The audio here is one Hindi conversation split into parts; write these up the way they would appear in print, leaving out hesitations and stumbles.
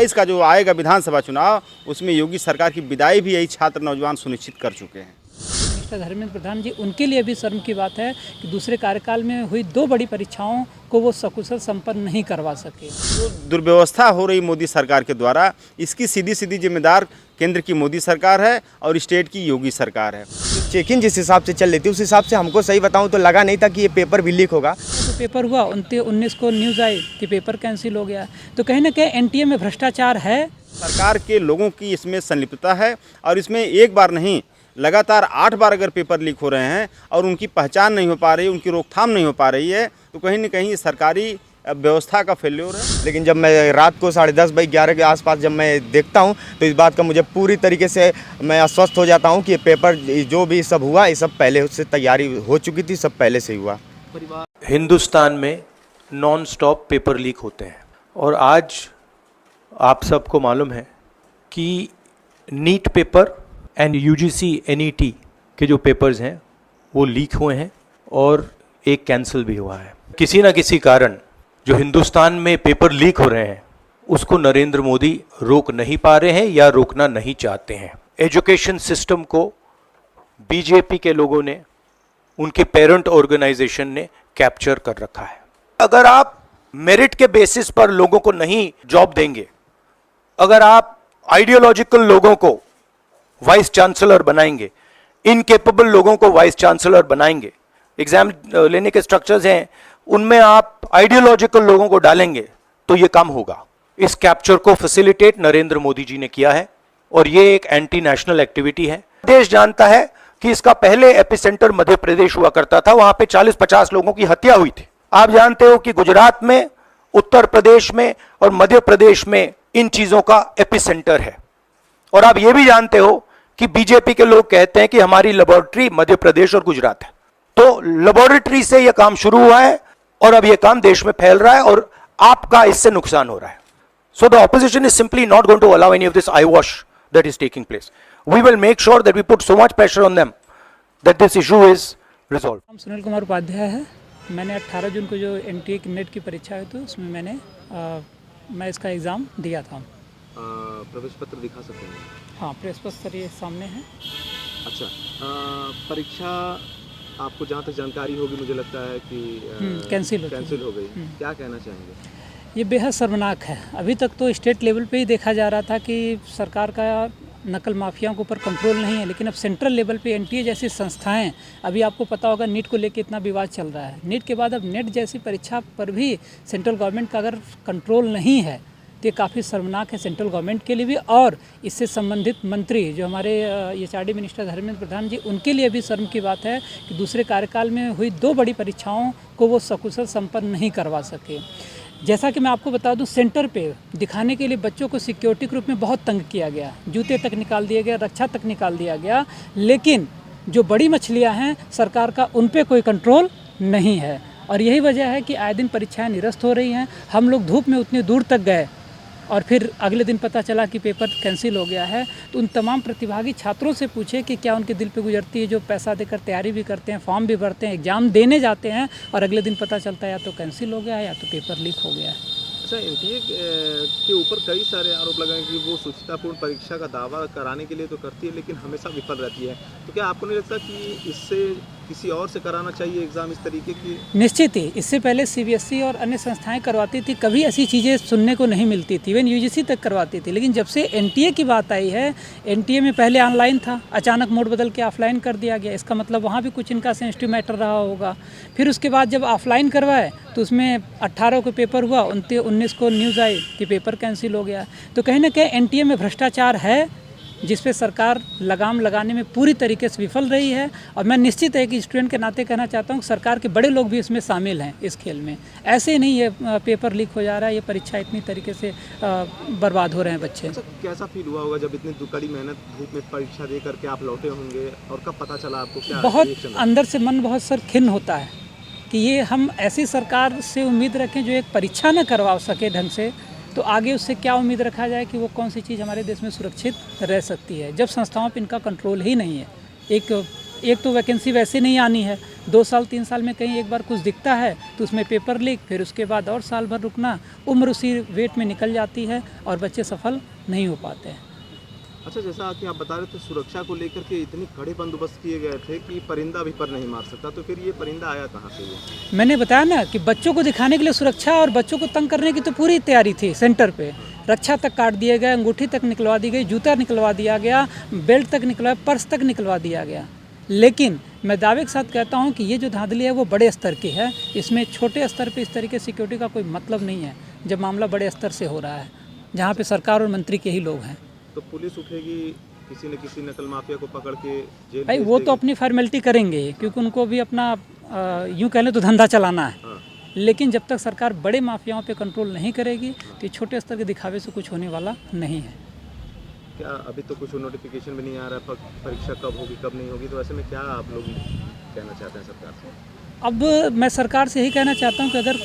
27 का जो आएगा विधानसभा चुनाव, उसमें योगी सरकार की विदाई भी यही छात्र नौजवान सुनिश्चित कर चुके हैं। धर्मेंद्र प्रधान जी, उनके लिए भी शर्म की बात है कि दूसरे कार्यकाल में हुई 2 बड़ी परीक्षाओं को वो सकुशल संपन्न नहीं करवा सके। जो दुर्व्यवस्था हो रही मोदी सरकार के द्वारा, इसकी सीधी जिम्मेदार केंद्र की मोदी सरकार है और स्टेट की योगी सरकार है। चेकिंग जिस हिसाब से चल रही थी उस हिसाब से हमको सही बताऊं तो लगा नहीं था कि ये पेपर भी लीक होगा। तो पेपर हुआ 19 को न्यूज़ आई कि पेपर कैंसिल हो गया, तो कहीं ना कहीं एनटीए में भ्रष्टाचार है। सरकार के लोगों की इसमें संलिप्तता है और इसमें एक बार नहीं, लगातार 8 बार अगर पेपर लीक हो रहे हैं और उनकी पहचान नहीं हो पा रही, उनकी रोकथाम नहीं हो पा रही है, तो कहीं ना कहीं सरकारी व्यवस्था का फेल्योर है। लेकिन जब मैं रात को 10:30 बजे 11 के आसपास जब मैं देखता हूं तो इस बात का मुझे पूरी तरीके से मैं आश्वस्त हो जाता हूं कि ये पेपर जो भी सब हुआ ये सब पहले उससे तैयारी हो चुकी थी, सब पहले से हुआ। हिंदुस्तान में नॉन स्टॉप पेपर लीक होते हैं और आज आप सबको मालूम है कि NEET paper and UGC NET के जो पेपर्स हैं वो लीक हुए हैं और एक कैंसिल भी हुआ है। किसी न किसी कारण जो हिंदुस्तान में पेपर लीक हो रहे हैं उसको नरेंद्र मोदी रोक नहीं पा रहे हैं या रोकना नहीं चाहते हैं। एजुकेशन सिस्टम को बीजेपी के लोगों ने, उनके पेरेंट ऑर्गेनाइजेशन ने कैप्चर कर रखा है। अगर आप मेरिट के बेसिस पर लोगों को नहीं जॉब देंगे, अगर आप आइडियोलॉजिकल लोगों को वाइस चांसलर बनाएंगे, इनकेपेबल लोगों को वाइस चांसलर बनाएंगे, एग्जाम लेने के स्ट्रक्चर्स हैं उनमें आप आइडियोलॉजिकल लोगों को डालेंगे तो ये काम होगा। इस कैप्चर को फैसिलिटेट नरेंद्र मोदी जी ने किया है और ये एक एंटी नेशनल एक्टिविटी है। देश जानता है कि इसका पहले एपिसेंटर मध्य प्रदेश हुआ करता था, वहां पे 40-50 लोगों की हत्या हुई थी। आप जानते हो कि गुजरात में, उत्तर प्रदेश में और मध्य प्रदेश में इन चीजों का एपिसेंटर है। और आप ये भी जानते हो कि बीजेपी के लोग कहते हैं कि हमारी लेबोरेटरी मध्य प्रदेश और गुजरात है। तो लेबोरेटरी से यह काम शुरू हुआ है और अब यह काम देश में फैल रहा है और आपका इससे नुकसान हो रहा है। So the opposition is simply not going to allow any of this eyewash that is taking place. We will make sure that we put so much pressure on them that this issue is resolve. नाम सुनील कुमार उपाध्याय है। मैंने 18 जून को जो एनटीए की नेट की परीक्षा हुई तो उसमें मैं इसका एग्ज़ाम दिया था। प्रवेश पत्र दिखा सकते हैं? हाँ, प्रेस पत्र ये सामने है। अच्छा, परीक्षा आपको जहाँ तक जानकारी होगी मुझे लगता है कि कैंसिल हो गई। क्या कहना चाहेंगे? ये बेहद शर्मनाक है। अभी तक तो स्टेट लेवल पे ही देखा जा रहा था कि सरकार का नकल माफियाओं के ऊपर कंट्रोल नहीं है, लेकिन अब सेंट्रल लेवल पे एनटीए जैसी संस्थाएं, अभी आपको पता होगा नीट को लेकर इतना विवाद चल रहा है। नीट के बाद अब नेट जैसी परीक्षा पर भी सेंट्रल गवर्नमेंट का अगर कंट्रोल नहीं है तो ये काफ़ी शर्मनाक है सेंट्रल गवर्नमेंट के लिए भी और इससे संबंधित मंत्री जो हमारे एचआरडी मिनिस्टर धर्मेंद्र प्रधान जी, उनके लिए भी शर्म की बात है कि दूसरे कार्यकाल में हुई 2 बड़ी परीक्षाओं को वो सकुशल संपन्न नहीं करवा सके। जैसा कि मैं आपको बता दूं, सेंटर पे दिखाने के लिए बच्चों को सिक्योरिटी के रूप में बहुत तंग किया गया, जूते तक निकाल दिया गया, रक्षा तक निकाल दिया गया, लेकिन जो बड़ी मछलियां हैं सरकार का उन पे कोई कंट्रोल नहीं है और यही वजह है कि आए दिन परीक्षाएं निरस्त हो रही हैं। हम लोग धूप में उतनी दूर तक गए और फिर अगले दिन पता चला कि पेपर कैंसिल हो गया है। तो उन तमाम प्रतिभागी छात्रों से पूछे कि क्या उनके दिल पे गुजरती है जो पैसा देकर तैयारी भी करते हैं, फॉर्म भी भरते हैं, एग्ज़ाम देने जाते हैं और अगले दिन पता चलता है या तो कैंसिल हो गया है या तो पेपर लीक हो गया है। अच्छा, एनटीए के ऊपर कई सारे आरोप लगाए कि वो शुचितापूर्ण परीक्षा का दावा कराने के लिए तो करती है लेकिन हमेशा विफल रहती है। तो क्या आपको नहीं लगता कि इससे किसी और से कराना चाहिए एग्ज़ाम इस तरीके की? निश्चित ही, इससे पहले सीबीएसई और अन्य संस्थाएं करवाती थी, कभी ऐसी चीज़ें सुनने को नहीं मिलती थी, इवन यूजीसी तक करवाती थी। लेकिन जब से एनटीए की बात आई है, एनटीए में पहले ऑनलाइन था, अचानक मोड बदल के ऑफलाइन कर दिया गया। इसका मतलब वहाँ भी कुछ इनका सेंसिटिव मैटर रहा होगा। फिर उसके बाद जब ऑफलाइन करवाए तो उसमें 18 को पेपर हुआ, 19 को न्यूज़ आई कि पेपर कैंसिल हो गया। तो कहीं ना कहीं एनटीए में भ्रष्टाचार है जिस पे सरकार लगाम लगाने में पूरी तरीके से विफल रही है और मैं निश्चित है कि स्टूडेंट के नाते कहना चाहता हूँ कि सरकार के बड़े लोग भी इसमें शामिल हैं इस खेल में। ऐसे नहीं ये पेपर लीक हो जा रहा है, ये परीक्षा इतनी तरीके से बर्बाद हो रहे हैं बच्चे। अच्छा, कैसा फील हुआ होगा जब इतनी कड़ी मेहनत धूप में परीक्षा दे करके आप लौटे होंगे और कब पता चला आपको? क्या बहुत अंदर से मन बहुत सर खिन्न होता है कि ये हम ऐसी सरकार से उम्मीद रखें जो एक परीक्षा न करवा सके ढंग से, तो आगे उससे क्या उम्मीद रखा जाए कि वो कौन सी चीज़ हमारे देश में सुरक्षित रह सकती है जब संस्थाओं पर इनका कंट्रोल ही नहीं है। एक एक तो वैकेंसी वैसे नहीं आनी है, 2 साल 3 साल में कहीं एक बार कुछ दिखता है तो उसमें पेपर लीक, फिर उसके बाद और साल भर रुकना, उम्र उसी वेट में निकल जाती है और बच्चे सफल नहीं हो पाते हैं। अच्छा, जैसा कि आप बता रहे थे सुरक्षा को लेकर के इतने कड़े बंदोबस्त किए गए थे कि परिंदा भी पर नहीं मार सकता, तो फिर ये परिंदा आया कहाँ से? ये मैंने बताया ना कि बच्चों को दिखाने के लिए सुरक्षा और बच्चों को तंग करने की तो पूरी तैयारी थी। सेंटर पे रक्षा तक काट दिए गए, अंगूठी तक निकलवा दी गई, जूता निकलवा दिया गया, बेल्ट तक निकलवा, पर्स तक निकलवा दिया गया। लेकिन मैं दावे के साथ कहता हूं कि ये जो धांधली है वो बड़े स्तर की है। इसमें छोटे स्तर पे इस तरीके सिक्योरिटी का कोई मतलब नहीं है जब मामला बड़े स्तर से हो रहा है, जहाँ पे सरकार और मंत्री के ही लोग हैं। तो पुलिस उठेगी, किसी न किसी नकल माफिया को पकड़ के जेल भाई भेज वो देगी। तो अपनी फॉर्मेलिटी करेंगे क्योंकि उनको भी अपना यूँ कह लें तो धंधा चलाना है। हाँ। लेकिन जब तक सरकार बड़े माफियाओं पे कंट्रोल नहीं करेगी तो ये छोटे स्तर के दिखावे से कुछ होने वाला नहीं है। क्या अभी तो कुछ नोटिफिकेशन भी नहीं आ रहा है, परीक्षा कब होगी कब नहीं होगी, तो ऐसे में क्या आप लोग कहना चाहते हैं सरकार से? अब मैं सरकार से यही कहना चाहता हूँ कि अगर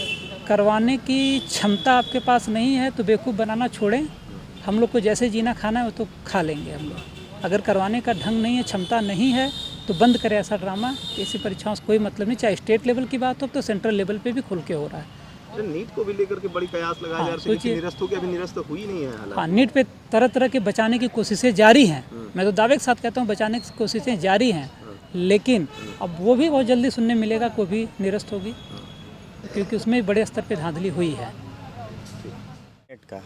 करवाने की क्षमता आपके पास नहीं है तो बेवकूफ़ बनाना छोड़ें। हम लोग को जैसे जीना खाना है वो तो खा लेंगे हम लोग। अगर करवाने का ढंग नहीं है, क्षमता नहीं है तो बंद करें ऐसा ड्रामा। ऐसी परीक्षाओं से कोई मतलब नहीं, चाहे स्टेट लेवल की बात हो तो सेंट्रल लेवल पे भी खुल के हो रहा है। नीट को भी लेकर के बड़ी कयास लगाया जा रहा है, सोचिए। निरस्त हो गया, अभी निरस्त हुई नहीं है हालांकि। हाँ, नीट पे तरह तरह के बचाने की कोशिशें जारी हैं। मैं तो दावे के साथ कहता हूँ बचाने की कोशिशें जारी हैं, लेकिन अब वो भी बहुत जल्दी सुनने मिलेगा, कोई भी निरस्त होगी क्योंकि उसमें बड़े स्तर पे धांधली हुई है। नेट का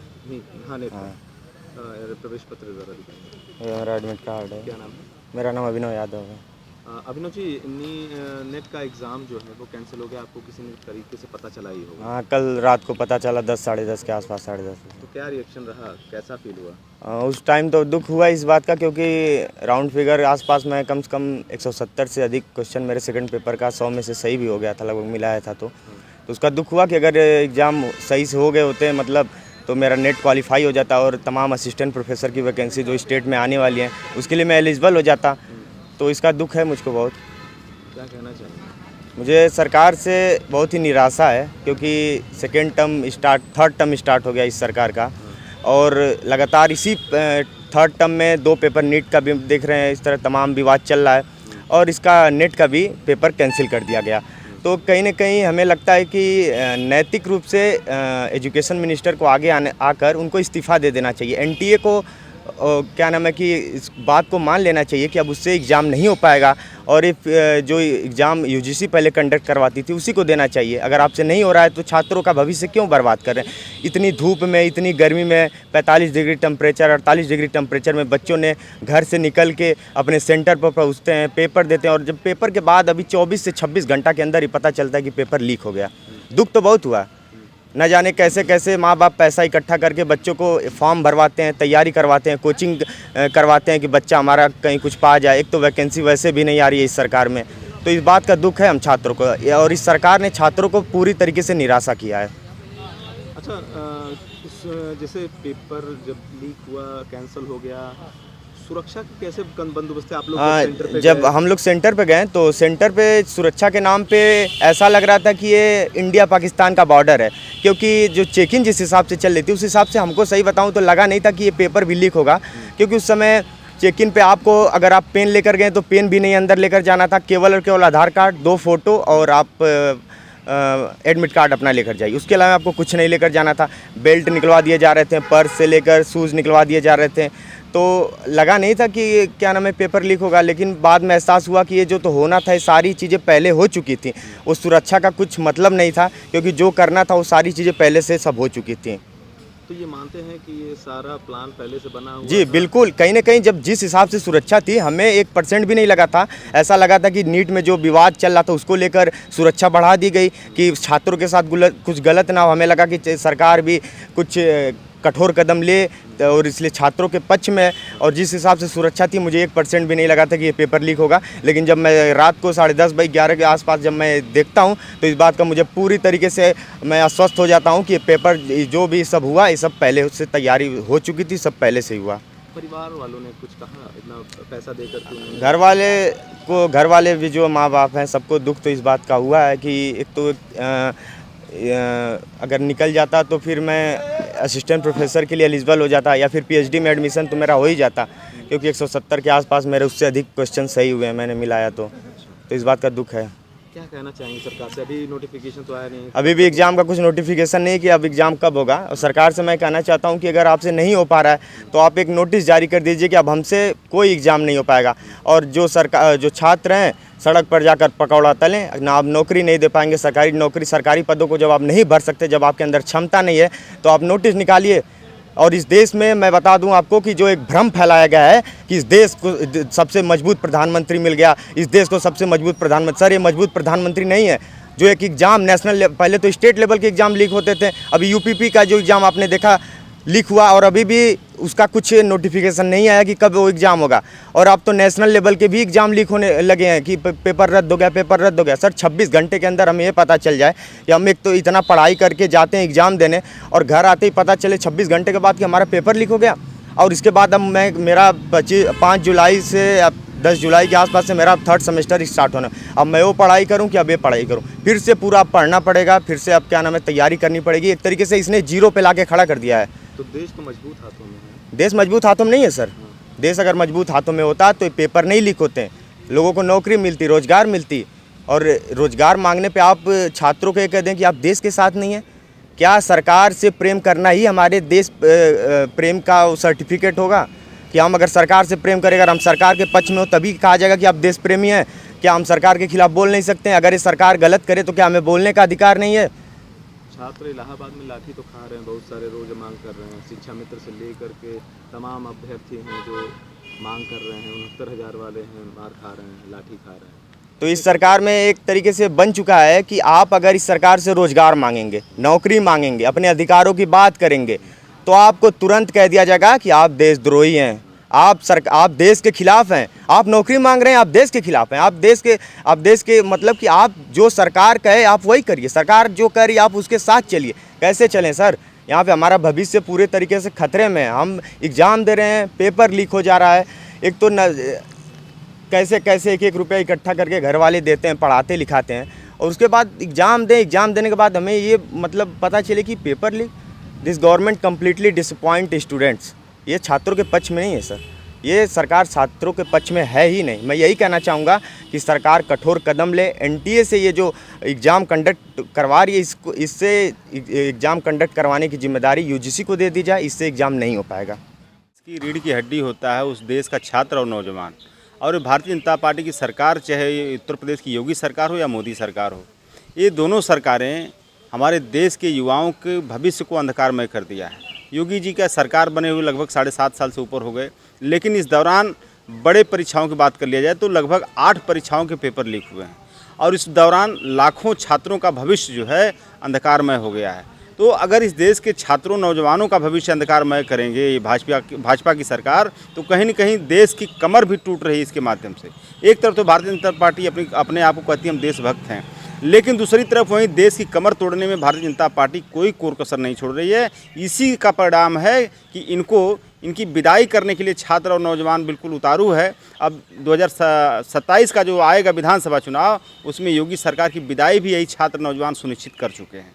हाँ, नेट का। प्रवेश पत्र जरा दिखाएंगे। ये मेरा एडमिट कार्ड है। क्या नाम है? मेरा नाम अभिनव यादव है। अभिनव जी, नेट का एग्ज़ाम जो है वो कैंसिल हो गया, आपको किसी ने तरीके से पता चला ही होगा। हाँ, कल रात को पता चला 10 साढ़े 10 के आसपास, 10:30। तो क्या रिएक्शन रहा, कैसा फील हुआ? उस टाइम तो दुख हुआ इस बात का क्योंकि राउंड फिगर आसपास में कम से कम 170 से अधिक क्वेश्चन मेरे सेकंड पेपर का 100 में से सही भी हो गया था, लगभग मिलाया था। तो उसका दुख हुआ कि अगर एग्ज़ाम सही से हो गए होते मतलब तो मेरा नेट क्वालिफाई हो जाता और तमाम असिस्टेंट प्रोफेसर की वैकेंसी जो स्टेट में आने वाली हैं उसके लिए मैं एलिजिबल हो जाता। तो इसका दुख है मुझको बहुत। क्या कहना चाहिए? मुझे सरकार से बहुत ही निराशा है क्योंकि थर्ड टर्म स्टार्ट हो गया इस सरकार का और लगातार इसी थर्ड टर्म में 2 पेपर नीट का भी देख रहे हैं, इस तरह तमाम विवाद चल रहा है और इसका नेट का भी पेपर कैंसिल कर दिया गया। तो कहीं न कहीं हमें लगता है कि नैतिक रूप से एजुकेशन मिनिस्टर को आगे आकर उनको इस्तीफ़ा दे देना चाहिए। एनटीए को क्या नाम है कि इस बात को मान लेना चाहिए कि अब उससे एग्ज़ाम नहीं हो पाएगा और जो एग्ज़ाम यूजीसी पहले कंडक्ट करवाती थी उसी को देना चाहिए। अगर आपसे नहीं हो रहा है तो छात्रों का भविष्य क्यों बर्बाद कर रहे हैं? इतनी धूप में, इतनी गर्मी में 45 डिग्री टेम्परेचर, 48 डिग्री टेम्परेचर में बच्चों ने घर से निकल के अपने सेंटर पर पहुँचते हैं, पेपर देते हैं और जब पेपर के बाद अभी 24 से 26 घंटा के अंदर ही पता चलता है कि पेपर लीक हो गया। दुख तो बहुत हुआ। न जाने कैसे कैसे माँ बाप पैसा इकट्ठा करके बच्चों को फॉर्म भरवाते हैं, तैयारी करवाते हैं, कोचिंग करवाते हैं कि बच्चा हमारा कहीं कुछ पा जाए। एक तो वैकेंसी वैसे भी नहीं आ रही है इस सरकार में, तो इस बात का दुख है हम छात्रों को और इस सरकार ने छात्रों को पूरी तरीके से निराशा किया है। अच्छा, जैसे पेपर जब लीक हुआ, कैंसिल हो गया, सुरक्षा के कैसे बंदोबस्त है आप लोग सेंटर पे जब गए? हम लोग सेंटर पे गए तो सेंटर पे सुरक्षा के नाम पे ऐसा लग रहा था कि ये इंडिया पाकिस्तान का बॉर्डर है क्योंकि जो चेकिंग जिस हिसाब से चल रही थी उस हिसाब से हमको सही बताऊं तो लगा नहीं था कि ये पेपर भी लीक होगा क्योंकि उस समय चेक इन पे आपको अगर आप पेन लेकर गए तो पेन भी नहीं अंदर लेकर जाना था, केवल और केवल आधार कार्ड, 2 फोटो और आप एडमिट कार्ड अपना लेकर जाइए। उसके अलावा आपको कुछ नहीं लेकर जाना था। बेल्ट निकलवा दिए जा रहे थे, पर्स से लेकर शूज़ निकलवा दिए जा रहे थे। तो लगा नहीं था कि क्या नाम है पेपर लीक होगा, लेकिन बाद में एहसास हुआ कि ये जो तो होना था ये सारी चीज़ें पहले हो चुकी थी। वो सुरक्षा का कुछ मतलब नहीं था क्योंकि जो करना था वो सारी चीज़ें पहले से सब हो चुकी थी। तो ये मानते हैं कि ये सारा प्लान पहले से बना हुआ जी था? बिल्कुल, कहीं ना कहीं जब जिस हिसाब से सुरक्षा थी हमें 1% भी नहीं लगा था। ऐसा लगा था कि नीट में जो विवाद चल रहा था उसको लेकर सुरक्षा बढ़ा दी गई कि छात्रों के साथ कुछ गलत ना हो। हमें लगा कि सरकार भी कुछ कठोर कदम ले और इसलिए छात्रों के पक्ष में, और जिस हिसाब से सुरक्षा थी मुझे 1% भी नहीं लगा था कि ये पेपर लीक होगा। लेकिन जब मैं रात को 10:30 बजे 11 के आसपास जब मैं देखता हूँ तो इस बात का मुझे पूरी तरीके से मैं आश्वस्त हो जाता हूँ कि ये पेपर जो भी सब हुआ ये सब पहले से तैयारी हो चुकी थी, सब पहले से ही हुआ। परिवार वालों ने कुछ कहा इतना पैसा देकर के उन्होंने? घर वाले भी जो माँ बाप हैं सबको दुख तो इस बात का हुआ है कि एक तो अगर निकल जाता तो फिर मैं असिस्टेंट प्रोफेसर के लिए एलिजिबल हो जाता या फिर पीएचडी में एडमिशन तो मेरा हो ही जाता क्योंकि 170 के आसपास मेरे उससे अधिक क्वेश्चन सही हुए हैं मैंने मिलाया तो इस बात का दुख है। क्या कहना चाहेंगे सरकार से? अभी नोटिफिकेशन तो आया नहीं। अभी भी एग्ज़ाम का कुछ नोटिफिकेशन नहीं कि अब एग्ज़ाम कब होगा। और सरकार से मैं कहना चाहता हूं कि अगर आपसे नहीं हो पा रहा है तो आप एक नोटिस जारी कर दीजिए कि अब हमसे कोई एग्ज़ाम नहीं हो पाएगा। और जो छात्र हैं सड़क पर जाकर पकौड़ा तलें, ना आप नौकरी नहीं दे पाएंगे। सरकारी नौकरी, सरकारी पदों को जब आप नहीं भर सकते, जब आपके अंदर क्षमता नहीं है, तो आप नोटिस निकालिए। और इस देश में मैं बता दूं आपको कि जो एक भ्रम फैलाया गया है कि इस देश को सबसे मजबूत प्रधानमंत्री मिल गया, इस देश को सबसे मजबूत प्रधानमंत्री, सर ये मजबूत प्रधानमंत्री नहीं है। जो एक एग्ज़ाम नेशनल, पहले तो स्टेट लेवल के एग्ज़ाम लीक होते थे, अभी यूपीपी का जो एग्ज़ाम आपने देखा लीक हुआ, और अभी भी उसका कुछ नोटिफिकेशन नहीं आया कि कब वो एग्ज़ाम होगा। और अब तो नेशनल लेवल के भी एग्ज़ाम लीक होने लगे हैं कि पेपर रद्द हो गया, पेपर रद्द हो गया। सर 26 घंटे के अंदर हमें ये पता चल जाए कि हम एक तो इतना पढ़ाई करके जाते हैं एग्ज़ाम देने, और घर आते ही पता चले 26 घंटे के बाद कि हमारा पेपर लीक हो गया। और इसके बाद अब मेरा 5 जुलाई से 10 जुलाई के आसपास से मेरा 3rd सेमेस्टर स्टार्ट होना। अब मैं वो पढ़ाई करूं कि अब ये पढ़ाई करूं, फिर से पूरा पढ़ना पड़ेगा, फिर से अब क्या नाम है तैयारी करनी पड़ेगी। एक तरीके से इसने जीरो पे ला के खड़ा कर दिया है। तो देश तो मजबूत हाथों में है। देश मजबूत हाथों में नहीं है सर। देश अगर मजबूत हाथों में होता तो पेपर नहीं लीक होते, लोगों को नौकरी मिलती, रोजगार मिलती। और रोजगार मांगने पे आप छात्रों को ये कह दें कि आप देश के साथ नहीं हैं। क्या सरकार से प्रेम करना ही हमारे देश प्रेम का सर्टिफिकेट होगा? कि हम अगर सरकार से प्रेम करें, अगर हम सरकार के पक्ष में हो तभी कहा जाएगा कि आप देश प्रेमी हैं? क्या हम सरकार के खिलाफ बोल नहीं सकते हैं? अगर ये सरकार गलत करे तो क्या हमें बोलने का अधिकार नहीं है? छात्र इलाहाबाद में लाठी तो खा रहे हैं, बहुत सारे रोज मांग कर रहे हैं। शिक्षा मित्र से लेकर के तमाम अभ्यर्थी हैं जो मांग कर रहे हैं, 69,000 वाले हैं, मार खा रहे हैं, लाठी खा रहे हैं। तो इस सरकार में एक तरीके से बन चुका है कि आप अगर इस सरकार से रोजगार मांगेंगे, नौकरी मांगेंगे, अपने अधिकारों की बात करेंगे, तो आपको तुरंत कह दिया जाएगा कि आप देशद्रोही हैं, आप देश के खिलाफ हैं। आप नौकरी मांग रहे हैं, आप देश के खिलाफ हैं। आप देश के मतलब कि आप जो सरकार कहे आप वही करिए, सरकार जो कह रही है आप उसके साथ चलिए। कैसे चलें सर? यहाँ पे हमारा भविष्य पूरे तरीके से खतरे में है। हम एग्ज़ाम दे रहे हैं, पेपर लीक हो जा रहा है। एक तो कैसे 1-1 रुपया इकट्ठा करके घर वाले देते हैं, पढ़ाते लिखाते हैं, और उसके बाद एग्ज़ाम देने के बाद हमें ये मतलब पता चले कि paper leak. This government completely disappoint students. ये छात्रों के पक्ष में नहीं है सर, ये सरकार छात्रों के पक्ष में है ही नहीं। मैं यही कहना चाहूँगा कि सरकार कठोर कदम ले। एनटीए से ये जो एग्ज़ाम कंडक्ट करवा रही है, इससे एग्ज़ाम कंडक्ट करवाने की जिम्मेदारी यूजीसी को दे दी जाए। इससे एग्ज़ाम नहीं हो पाएगा। इसकी रीढ़ की हड्डी होता है उस देश का छात्र और नौजवान। और भारतीय जनता पार्टी की सरकार, चाहे उत्तर प्रदेश की योगी सरकार हो या मोदी सरकार हो, ये दोनों सरकारें हमारे देश के युवाओं के भविष्य को अंधकारमय कर दिया है। योगी जी का सरकार बने हुए लगभग 7.5 साल से ऊपर हो गए, लेकिन इस दौरान बड़े परीक्षाओं की बात कर लिया जाए तो लगभग 8 परीक्षाओं के पेपर लीक हुए हैं, और इस दौरान लाखों छात्रों का भविष्य जो है अंधकारमय हो गया है। तो अगर इस देश के छात्रों नौजवानों का भविष्य अंधकारमय करेंगे ये भाजपा की सरकार, तो कहीं न कहीं देश की कमर भी टूट रही है इसके माध्यम से। एक तरफ तो भारतीय जनता पार्टी अपने आप को कहती है हम देशभक्त हैं, लेकिन दूसरी तरफ वहीं देश की कमर तोड़ने में भारतीय जनता पार्टी कोई कोर कसर नहीं छोड़ रही है। इसी का परिणाम है कि इनकी विदाई करने के लिए छात्र और नौजवान बिल्कुल उतारू है। अब 2027 का जो आएगा विधानसभा चुनाव, उसमें योगी सरकार की विदाई भी यही छात्र नौजवान सुनिश्चित कर चुके हैं।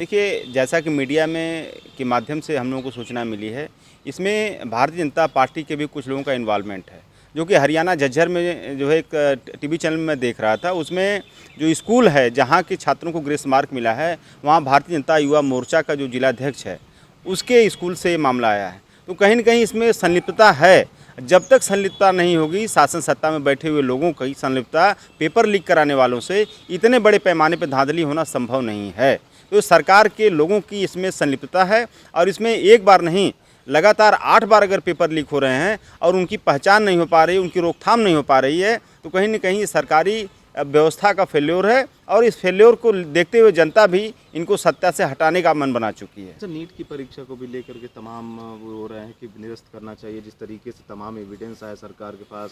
देखिए, जैसा कि मीडिया में के माध्यम से हम लोगों को सूचना मिली है, इसमें भारतीय जनता पार्टी के भी कुछ लोगों का इन्वॉल्वमेंट है, जो कि हरियाणा झज्जर में जो है एक टीवी चैनल में देख रहा था। उसमें जो स्कूल है जहाँ के छात्रों को ग्रेस मार्क मिला है, वहाँ भारतीय जनता युवा मोर्चा का जो जिलाध्यक्ष है उसके स्कूल से ये मामला आया है। तो कहीं न कहीं इसमें संलिप्तता है। जब तक संलिप्तता नहीं होगी, शासन सत्ता में बैठे हुए लोगों की संलिप्तता, पेपर लीक कराने वालों से इतने बड़े पैमाने पर धांधली होना संभव नहीं है। तो सरकार के लोगों की इसमें संलिप्तता है, और इसमें एक बार नहीं लगातार 8 बार अगर पेपर लीक हो रहे हैं और उनकी पहचान नहीं हो पा रही, उनकी रोकथाम नहीं हो पा रही है, तो कहीं न कहीं सरकारी व्यवस्था का फेल्योर है। और इस फेल्योर को देखते हुए जनता भी इनको सत्ता से हटाने का मन बना चुकी है। अच्छा, नीट की परीक्षा को भी लेकर के तमाम वो हो रहे हैं कि निरस्त करना चाहिए, जिस तरीके से तमाम एविडेंस आया सरकार के पास,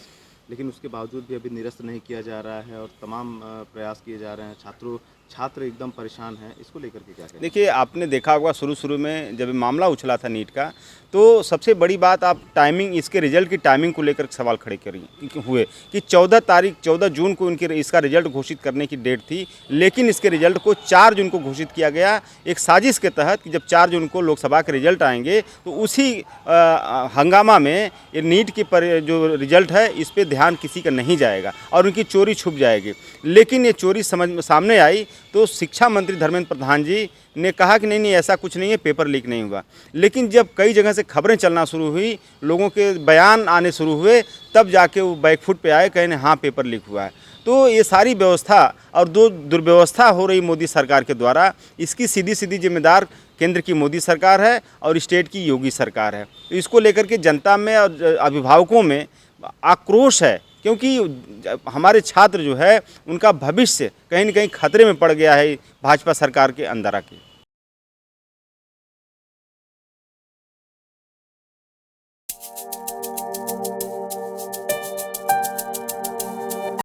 लेकिन उसके बावजूद भी अभी निरस्त नहीं किया जा रहा है और तमाम प्रयास किए जा रहे हैं। छात्रों छात्र एकदम परेशान हैं, इसको लेकर के क्या कहें? देखिए, आपने देखा होगा शुरू में जब मामला उछला था नीट का, तो सबसे बड़ी बात आप टाइमिंग, इसके रिजल्ट की टाइमिंग को लेकर सवाल खड़े हुए कि 14 जून को इनके इसका रिजल्ट घोषित करने की डेट थी, लेकिन इसके रिजल्ट को 4 जून को घोषित किया गया एक साजिश के तहत कि जब 4 जून को लोकसभा के रिजल्ट आएंगे तो उसी हंगामा में ये नीट की जो रिजल्ट है इस पर ध्यान किसी का नहीं जाएगा और उनकी चोरी छुप जाएगी। लेकिन ये चोरी सामने आई तो शिक्षा मंत्री धर्मेंद्र प्रधान जी ने कहा कि नहीं ऐसा कुछ नहीं है, पेपर लीक नहीं हुआ। लेकिन जब कई जगह से खबरें चलना शुरू हुई, लोगों के बयान आने शुरू हुए, तब जाके वो बैकफुट पे आए, कहने हाँ पेपर लीक हुआ है। तो ये सारी व्यवस्था और दुर्व्यवस्था हो रही मोदी सरकार के द्वारा, इसकी सीधी जिम्मेदार केंद्र की मोदी सरकार है और स्टेट की योगी सरकार है। तो इसको लेकर के जनता में और अभिभावकों में आक्रोश है, क्योंकि हमारे छात्र जो है उनका भविष्य कहीं न कहीं खतरे में पड़ गया है भाजपा सरकार के अंदर आके।